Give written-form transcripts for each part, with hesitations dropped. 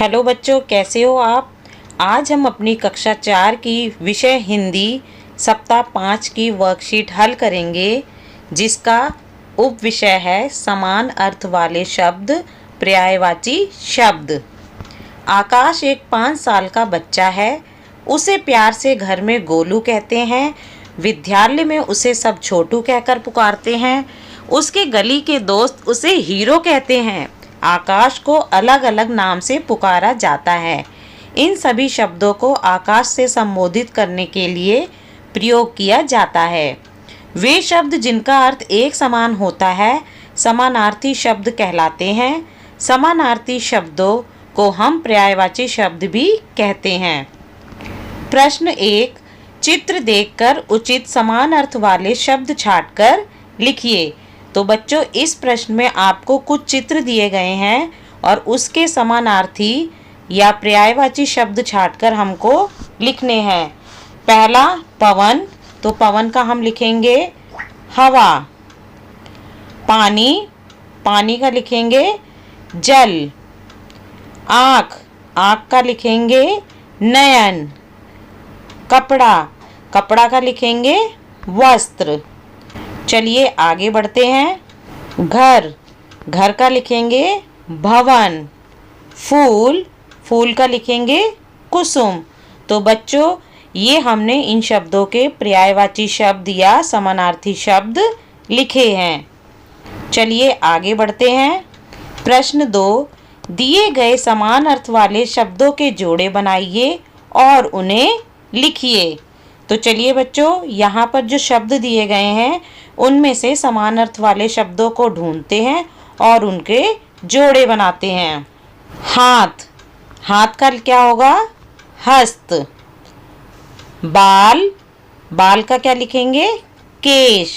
Hello बच्चों, कैसे हो आप। आज हम अपनी कक्षा 4 की विषय हिंदी सप्ताह 5 की वर्कशीट हल करेंगे, जिसका उप विषय है समान अर्थ वाले शब्द, पर्यायवाची शब्द। आकाश एक 5 साल का बच्चा है। उसे प्यार से घर में गोलू कहते हैं। विद्यालय में उसे सब छोटू कहकर पुकारते हैं। उसके गली के दोस्त उसे हीरो कहते हैं। आकाश को अलग अलग नाम से पुकारा जाता है। इन सभी शब्दों को आकाश से संबोधित करने के लिए प्रयोग किया जाता है। वे शब्द जिनका अर्थ एक समान होता है समानार्थी शब्द कहलाते हैं। समानार्थी शब्दों को हम पर्यायवाची शब्द भी कहते हैं। प्रश्न 1, चित्र देखकर उचित समान अर्थ वाले शब्द छांटकर लिखिए। तो बच्चों, इस प्रश्न में आपको कुछ चित्र दिए गए हैं और उसके समानार्थी या पर्यायवाची शब्द छांटकर हमको लिखने हैं। पहला पवन, तो पवन का हम लिखेंगे हवा। पानी, पानी का लिखेंगे जल। आँख, आँख का लिखेंगे नयन। कपड़ा, कपड़ा का लिखेंगे वस्त्र। चलिए आगे बढ़ते हैं। घर, घर का लिखेंगे भवन। फूल, फूल का लिखेंगे कुसुम। तो बच्चों, ये हमने इन शब्दों के पर्यायवाची शब्द या समानार्थी शब्द लिखे हैं। चलिए आगे बढ़ते हैं। प्रश्न 2, दिए गए समान अर्थ वाले शब्दों के जोड़े बनाइए और उन्हें लिखिए। तो चलिए बच्चों, यहाँ पर जो शब्द दिए गए हैं उनमें से समान अर्थ वाले शब्दों को ढूंढते हैं और उनके जोड़े बनाते हैं। हाथ, हाथ का क्या होगा हस्त। बाल, बाल का क्या लिखेंगे केश।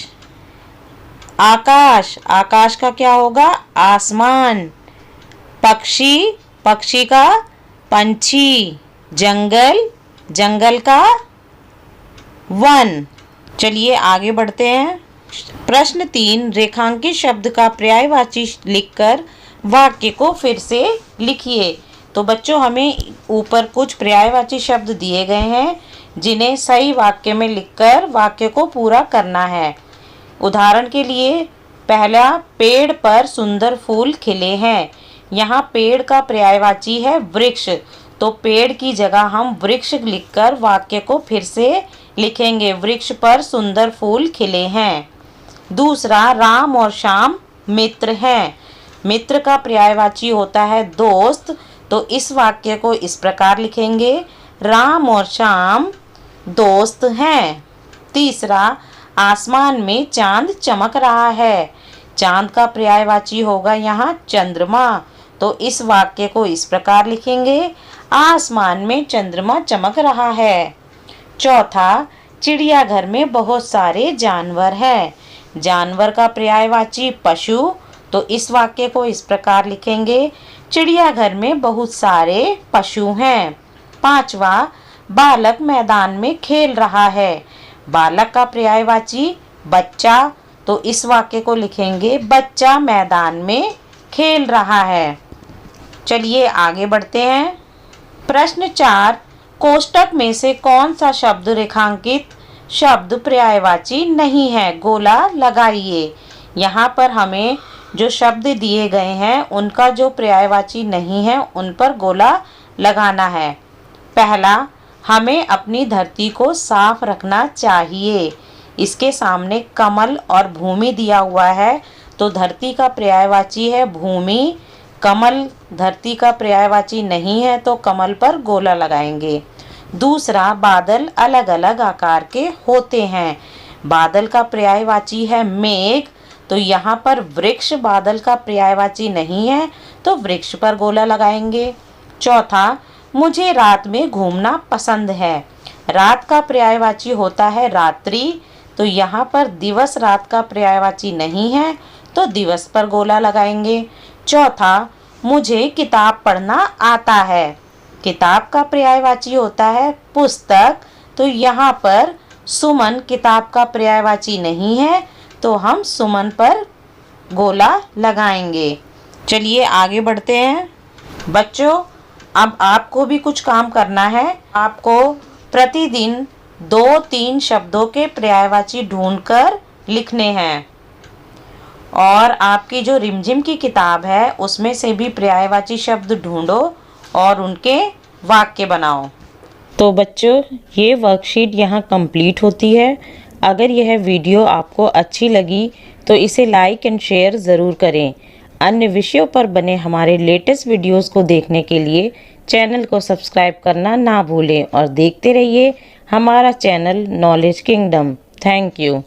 आकाश, आकाश का क्या होगा आसमान। पक्षी, पक्षी का पंछी। जंगल, जंगल का वन। चलिए आगे बढ़ते हैं। प्रश्न 3, रेखांकित शब्द का पर्यायवाची लिखकर वाक्य को फिर से लिखिए। तो बच्चों, हमें ऊपर कुछ पर्यायवाची शब्द दिए गए हैं जिन्हें सही वाक्य में लिखकर वाक्य को पूरा करना है। उदाहरण के लिए, पहला, पेड़ पर सुंदर फूल खिले हैं। यहाँ पेड़ का पर्यायवाची है वृक्ष, तो पेड़ की जगह हम वृक्ष लिखकर वाक्य को फिर से लिखेंगे। वृक्ष पर सुंदर फूल खिले हैं। दूसरा, राम और श्याम मित्र हैं। मित्र का पर्यायवाची होता है दोस्त, तो इस वाक्य को इस प्रकार लिखेंगे, राम और श्याम दोस्त हैं। तीसरा, आसमान में चांद चमक रहा है। चांद का पर्यायवाची होगा यहाँ चंद्रमा, तो इस वाक्य को इस प्रकार लिखेंगे, आसमान में चंद्रमा चमक रहा है। चौथा, चिड़ियाघर में बहुत सारे जानवर हैं। जानवर का पर्यायवाची पशु, तो इस वाक्य को इस प्रकार लिखेंगे, चिड़ियाघर में बहुत सारे पशु हैं। पांचवा, बालक मैदान में खेल रहा है। बालक का पर्यायवाची बच्चा, तो इस वाक्य को लिखेंगे, बच्चा मैदान में खेल रहा है। चलिए आगे बढ़ते हैं। प्रश्न 4, कोष्टक में से कौन सा शब्द रेखांकित शब्द पर्यायवाची नहीं है, गोला लगाइए। यहाँ पर हमें जो शब्द दिए गए हैं उनका जो पर्यायवाची नहीं है उन पर गोला लगाना है। पहला, हमें अपनी धरती को साफ रखना चाहिए। इसके सामने कमल और भूमि दिया हुआ है, तो धरती का पर्यायवाची है भूमि। कमल धरती का पर्यायवाची नहीं है, तो कमल पर गोला लगाएंगे। दूसरा, बादल अलग अलग आकार के होते हैं। बादल का पर्यायवाची है मेघ, तो यहाँ पर वृक्ष बादल का पर्यायवाची नहीं है, तो वृक्ष पर गोला लगाएंगे। चौथा, मुझे रात में घूमना पसंद है। रात का पर्यायवाची होता है रात्रि, तो यहाँ पर दिवस रात का पर्यायवाची नहीं है, तो दिवस पर गोला लगाएंगे। चौथा, मुझे किताब पढ़ना आता है। किताब का पर्यायवाची होता है पुस्तक, तो यहाँ पर सुमन किताब का पर्यायवाची नहीं है, तो हम सुमन पर गोला लगाएंगे। चलिए आगे बढ़ते हैं। बच्चों, अब आपको भी कुछ काम करना है। आपको प्रतिदिन 2-3 शब्दों के पर्यायवाची ढूंढकर लिखने हैं और आपकी जो रिमझिम की किताब है उसमें से भी पर्यायवाची शब्द ढूंढो और उनके वाक्य बनाओ। तो बच्चों, ये वर्कशीट यहाँ कंप्लीट होती है। अगर यह वीडियो आपको अच्छी लगी तो इसे लाइक एंड शेयर ज़रूर करें। अन्य विषयों पर बने हमारे लेटेस्ट वीडियोस को देखने के लिए चैनल को सब्सक्राइब करना ना भूलें और देखते रहिए हमारा channel knowledge kingdom. Thank you.